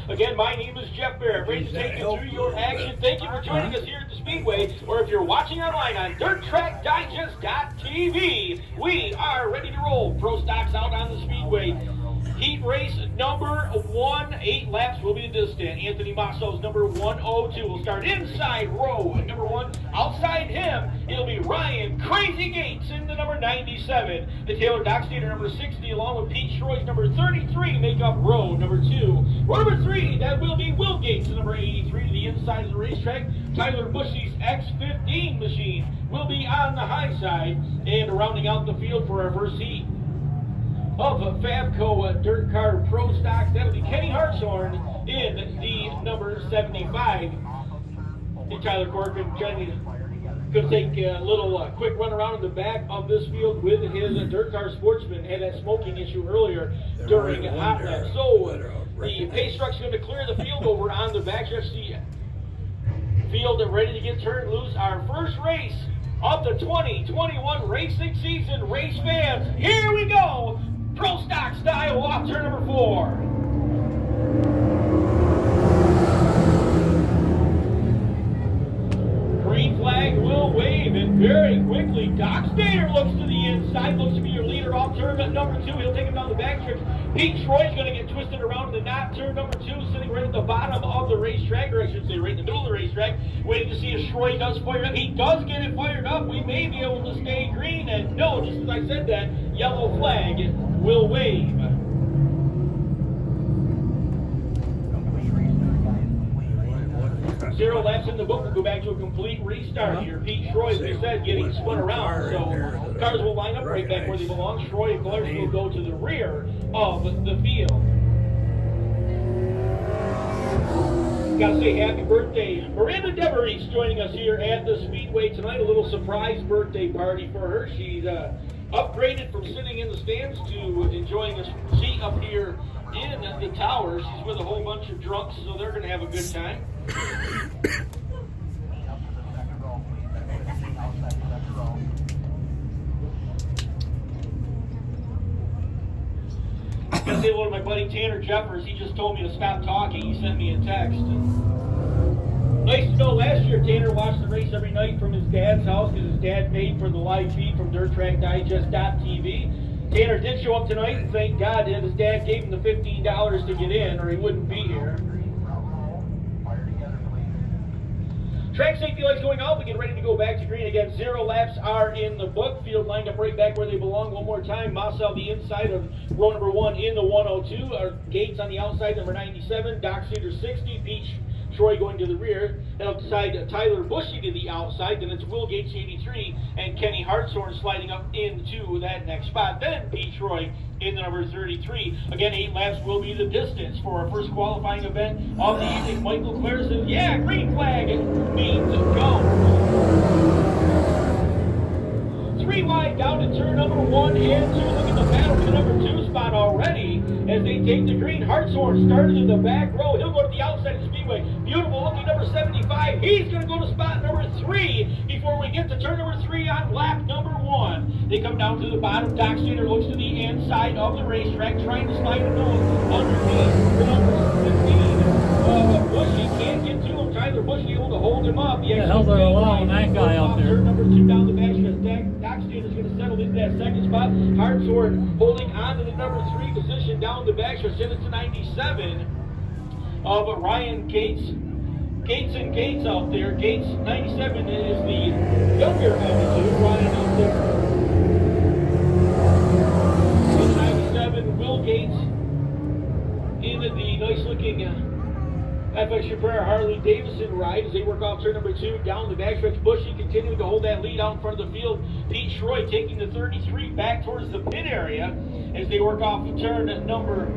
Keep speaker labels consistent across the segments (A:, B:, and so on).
A: Again, my name is Jeff Barrett, ready to take you through your action. Thank you for joining us here at the Speedway, or if you're watching online on DirtTrackDigest.tv, we are ready to roll. Pro stocks out on the Speedway. Heat race number 1, 8 laps will be the distance. Anthony Masso's number 102 will start inside row number 1. Outside him, it'll be Ryan Crazy Gates in the number 97. The Taylor Dockstader number 60 along with Pete Schroy's number 33 make up row number 2. Row number 3, that will be Will Gates, the number 83 to the inside of the racetrack. Tyler Bushy's X15 machine will be on the high side. And rounding out the field for our first heat of Fabco Dirt Car Pro Stocks, that'll be Kenny Hartshorn in the number 75. And Tyler Corcoran going to take a little quick run around in the back of this field with his Dirt Car Sportsman. Had that smoking issue earlier during hot lap. So the pace truck's going to clear the field over on the back stretch. The field ready to get turned loose. Our first race of the 2021 racing season. Race fans, here we go! Pro stock style off turn number 4. Green flag will wave, and very quickly Dockstader looks to the inside, looks to be your leader off turn number 2. He'll take him down the back stretch. Pete Schroy's going to get twisted around the knot, turn number 2, sitting right at the bottom of the racetrack, or I should say right in the middle of the racetrack, waiting to see if Schroy does fire up. He does get it fired up. We may be able to stay green, and no, just as I said that, yellow flag will wave. Zero laps in the book. We'll go back to a complete restart here. Pete Schroy, as we said, getting spun around. So cars will line up right back where they belong. Schroy and Clark will go to the rear of the field. Gotta say happy birthday. Miranda Deveries joining us here at the Speedway tonight. A little surprise birthday party for her. She's upgraded from sitting in the stands to enjoying a seat up here in the tower. She's with a whole bunch of drunks, so they're going to have a good time. I'm going to say hello to my buddy Tanner Jeffers. He just told me to stop talking. He sent me a text. Nice to know, last year Tanner watched the race every night from his dad's house because his dad paid for the live feed from DirtTrackDigest.tv. Tanner did show up tonight, and thank God that his dad gave him the $15 to get in, or he wouldn't be here. Track safety lights going off. We get ready to go back to green again. 0 laps are in the book. Field lined up right back where they belong. One more time. Massa the inside of row number 1 in the 102. Gates on the outside, number 97. Dockstader 60. Peach Troy going to the rear, and outside Tyler Bushy to the outside, then it's Will Gates 83 and Kenny Hartshorn sliding up into that next spot. Then Pete Troy in the number 33. Again, 8 laps will be the distance for our first qualifying event of the evening. Michael Clare says, yeah, green flag means go. 3 wide down to turn number 1 and 2. Look at the battle for the number 2 spot already as they take the green. Hartshorn started in the back row. He'll go to the outside of the Speedway. Beautiful looking number 75. He's going to go to spot number 3 before we get to turn number 3 on lap number 1. They come down to the bottom. Dockstader looks to the inside of the racetrack, trying to slide a nose underneath the number 15. Bushy can't get to him. Tyler Bushy able to hold him up.
B: The hell they're allowing that guy out there.
A: Turn number 2 down the back stretch. Dockstader's going to settle into that second spot. Hartshorn holding on to the number 3 position down the back stretch. Send it to 97 of Ryan Gates. Gates and Gates out there. Gates 97 is the younger of the 2. Ryan out there. In 97, Will Gates in the nice looking FX Chopra Harley Davidson ride as they work off turn number 2 down the backstretch. Bushy continuing to hold that lead out in front of the field. Pete Schroy taking the 33 back towards the pit area as they work off turn number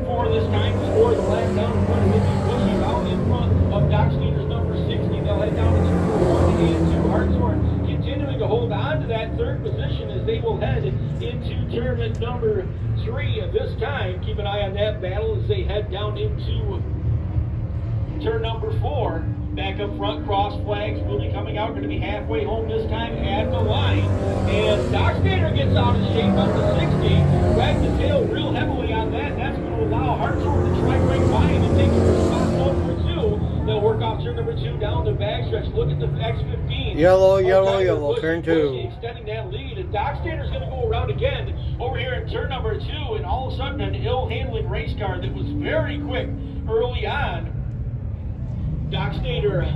A: 4 this time. Score the lap down in front of him. Bushy out in front of Dockstader's number 60. They'll head down to turn 1 and 2. Hartshorn continuing to hold on to that 3rd position as they will head into turn number 3 this time. Keep an eye on that battle as they head down into turn number 4. Back up front, cross flags will be coming out. Going to be halfway home this time at the line. And Dockstader gets out of shape on the 60. Wagged the tail real heavily on that. That's going to allow Hartshorn to try right by him and take the X15.
C: Yellow, turn two.
A: Extending that lead. And Dockstander's going to go around again over here in turn number 2. And all of a sudden, an ill-handling race car that was very quick early on. Dockstander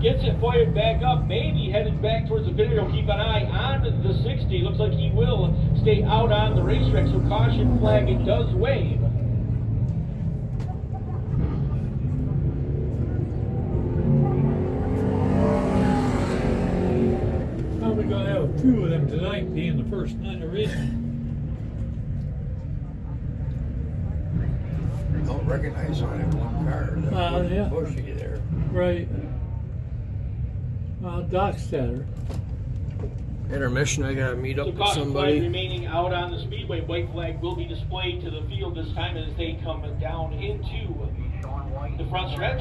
A: gets it fired back up, maybe headed back towards the finish. Keep an eye on the 60. Looks like he will stay out on the racetrack, so caution flag, it does wave.
B: Probably going to have a few of them tonight, being the first night of racing.
D: Don't recognize on it one car. That's
B: Yeah.
D: bushy there.
B: Right. Dockstader.
C: Intermission, I gotta meet up
A: So
C: with
A: caution flag
C: somebody.
A: remaining out on the speedway. White flag will be displayed to the field this time as they come down into the front stretch.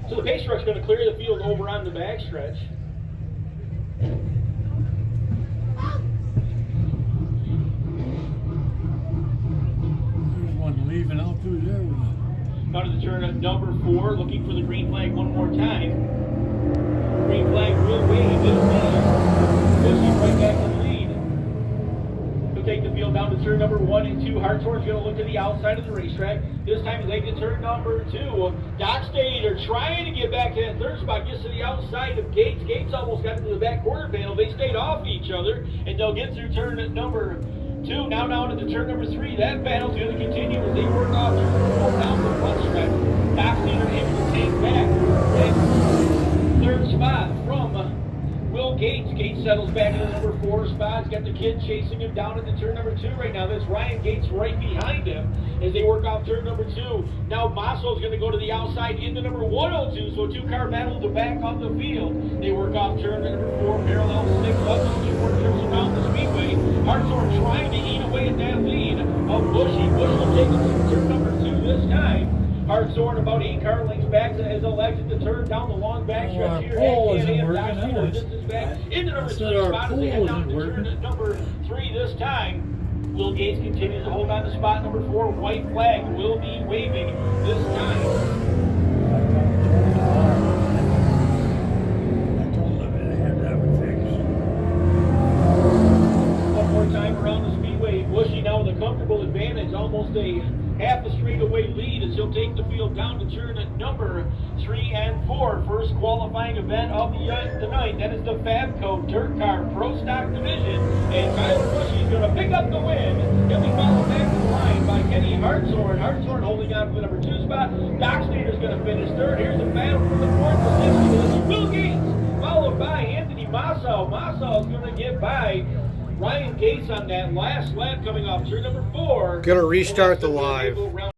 A: So the pace truck's going to clear the field over on the backstretch.
B: There's one leaving out through there.
A: Out of the turn at number 4, looking for the green flag one more time. Green flag will wave. This is right back in the lead. He'll take the field down to turn number 1 and 2. Hartshorn's going to look to the outside of the racetrack. This time he's taking turn number 2. Dockstader trying to get back to that third spot. Gets to the outside of Gates. Gates almost got into the back quarter panel. They stayed off each other, and they'll get through turn number 2. Now down to turn number 3. That battle's going to continue as they work off turn number 4 down the front stretch. Dockstader able to take back that third spot from Will Gates. Gates settles back into the number 4 spot. He's got the kid chasing him down into turn number 2 right now. That's Ryan Gates right behind him as they work off turn number 2. Now Masso's going to go to the outside into number 102, so a 2-car battle to back on the field. They work off turn number 4, parallel 6 up to 2 more trips around the speedway. Hartshorn trying to eat away at that lead of Bushy. Bush will take it to turn number 2 this time. Hartshorn about 8 car lengths back as they'll exit the turn down the long backstretch here.
B: pole
A: And
B: isn't working,
A: Dockstader
B: that was-
A: distance back into number
B: I
A: 3
B: said our
A: spot as they head
B: pole
A: down
B: isn't
A: to
B: working.
A: turn number 3 this time. Will Gates continues to hold on to spot number 4. White flag will be waving this time.
D: I told them they had that one fixed.
A: One more time around the speedway. Bushy now with a comfortable advantage, almost a half a straightaway lead as he'll take the field down to turn at number 3 and 4. First qualifying event of the night. That is the Fabco Dirt Car Pro Stock Division. And Tyler Bushy is going to pick up the win. He'll be followed back to the line by Kenny Hartshorn. Hartshorn holding on for the number 2 spot. Dockstader's going to finish 3rd. Here's the battle for the 4th position. Will Gates, followed by Anthony Masso. Masso is going to get by Ryan Gates on that last lap coming off turn number 4.
C: Gonna restart the live.